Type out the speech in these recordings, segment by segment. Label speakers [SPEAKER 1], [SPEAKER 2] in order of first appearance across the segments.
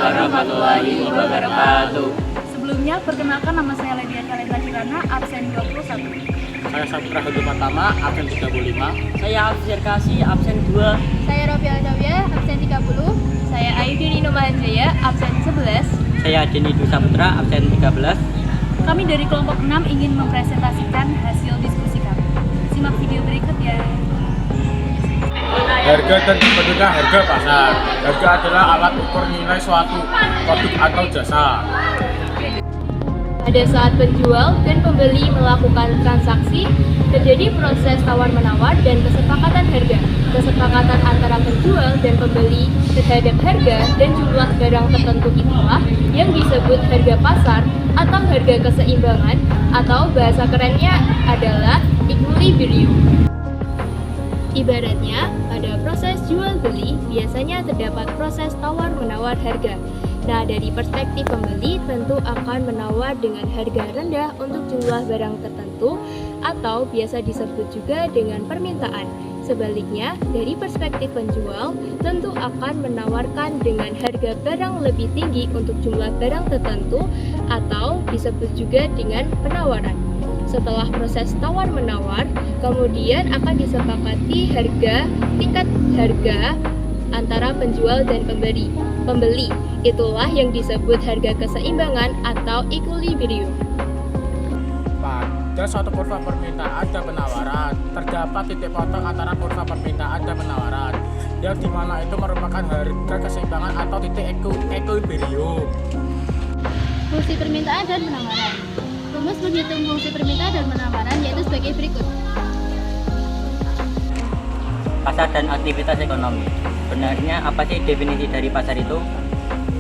[SPEAKER 1] warahmatullahi wabarakatuh.
[SPEAKER 2] Sebelumnya, perkenalkan nama saya Ledia Kalenda Kirana, absen 21.
[SPEAKER 3] Saya Saputra Hadi Pertama, absen 35.
[SPEAKER 1] Saya Afzir Kasih, absen 2.
[SPEAKER 4] Saya Robial Dawya, absen 30. Saya Ayu Nino Mahanjaya, absen 11.
[SPEAKER 1] Saya Denny Dwi Saputra, absen 13.
[SPEAKER 2] Kami dari kelompok 6 ingin mempresentasikan hasil diskusi kami. Simak video berikut ya.
[SPEAKER 3] Harga dan perbedaan harga pasar. Harga adalah alat ukur nilai suatu produk atau jasa.
[SPEAKER 4] Pada saat penjual dan pembeli melakukan transaksi, terjadi proses tawar-menawar dan kesepakatan harga. Kesepakatan antara penjual dan pembeli terhadap harga dan jumlah barang tertentu itulah yang disebut harga pasar atau harga keseimbangan, atau bahasa kerennya adalah equilibrium. Ibaratnya, pada proses jual beli biasanya terdapat proses tawar-menawar harga. Nah, dari perspektif pembeli tentu akan menawar dengan harga rendah untuk jumlah barang tertentu atau biasa disebut juga dengan permintaan. Sebaliknya, dari perspektif penjual tentu akan menawarkan dengan harga barang lebih tinggi untuk jumlah barang tertentu atau disebut juga dengan penawaran. Setelah proses tawar-menawar, kemudian akan disepakati tingkat harga antara penjual dan pembeli. Itulah yang disebut harga keseimbangan atau equilibrium.
[SPEAKER 3] Pada suatu kurva permintaan dan penawaran, terdapat titik potong antara kurva permintaan dan penawaran, yang dimana itu merupakan harga keseimbangan atau titik equilibrium.
[SPEAKER 4] Fungsi permintaan dan penawaran. Rumus menghitung fungsi permintaan dan penawaran yaitu sebagai berikut.
[SPEAKER 1] Pasar dan aktivitas ekonomi. Sebenarnya apa sih definisi dari pasar itu?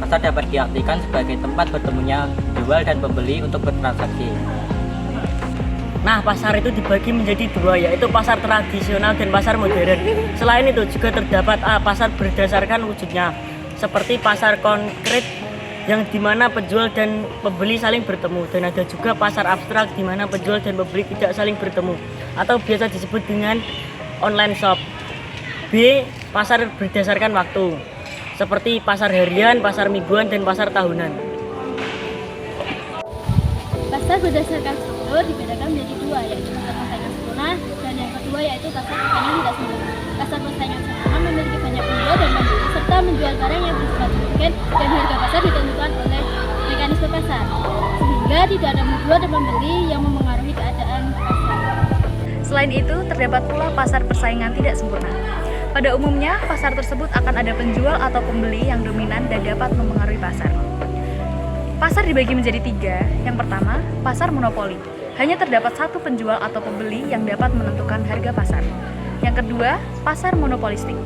[SPEAKER 1] Pasar dapat diartikan sebagai tempat bertemunya jual dan pembeli untuk bertransaksi. Nah, pasar itu dibagi menjadi dua, yaitu pasar tradisional dan pasar modern. Selain itu juga terdapat pasar berdasarkan wujudnya, seperti pasar konkret yang dimana penjual dan pembeli saling bertemu, dan ada juga pasar abstrak di mana penjual dan pembeli tidak saling bertemu atau biasa disebut dengan online shop. B. Pasar berdasarkan waktu, seperti pasar harian, pasar mingguan, dan pasar tahunan.
[SPEAKER 4] Pasar berdasarkan struktur dibedakan menjadi dua, yaitu pasar persaingan sempurna dan yang kedua yaitu pasar persaingan tidak sempurna. Pasar persaingan sempurna memiliki banyak penjual dan pembeli serta menjual barang yang bersifat homogen dan harga pasar ditentukan oleh mekanisme pasar, sehingga tidak ada penjual dan pembeli yang memengaruhi keadaan pasar.
[SPEAKER 2] Selain itu, terdapat pula pasar persaingan tidak sempurna. Pada umumnya, pasar tersebut akan ada penjual atau pembeli yang dominan dan dapat memengaruhi pasar. Pasar dibagi menjadi tiga. Yang pertama, pasar monopoli. Hanya terdapat satu penjual atau pembeli yang dapat menentukan harga pasar. Yang kedua, pasar monopolistik.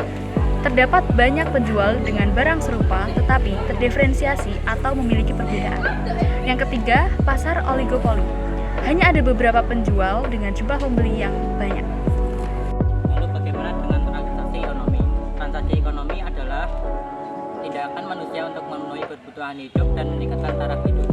[SPEAKER 2] Terdapat banyak penjual dengan barang serupa tetapi terdiferensiasi atau memiliki perbedaan. Yang ketiga, pasar oligopoli. Hanya ada beberapa penjual dengan jumlah pembeli yang banyak.
[SPEAKER 1] Lalu bagaimana dengan transaksi ekonomi? Transaksi ekonomi adalah tindakan manusia untuk memenuhi kebutuhan hidup dan meningkatkan taraf hidup.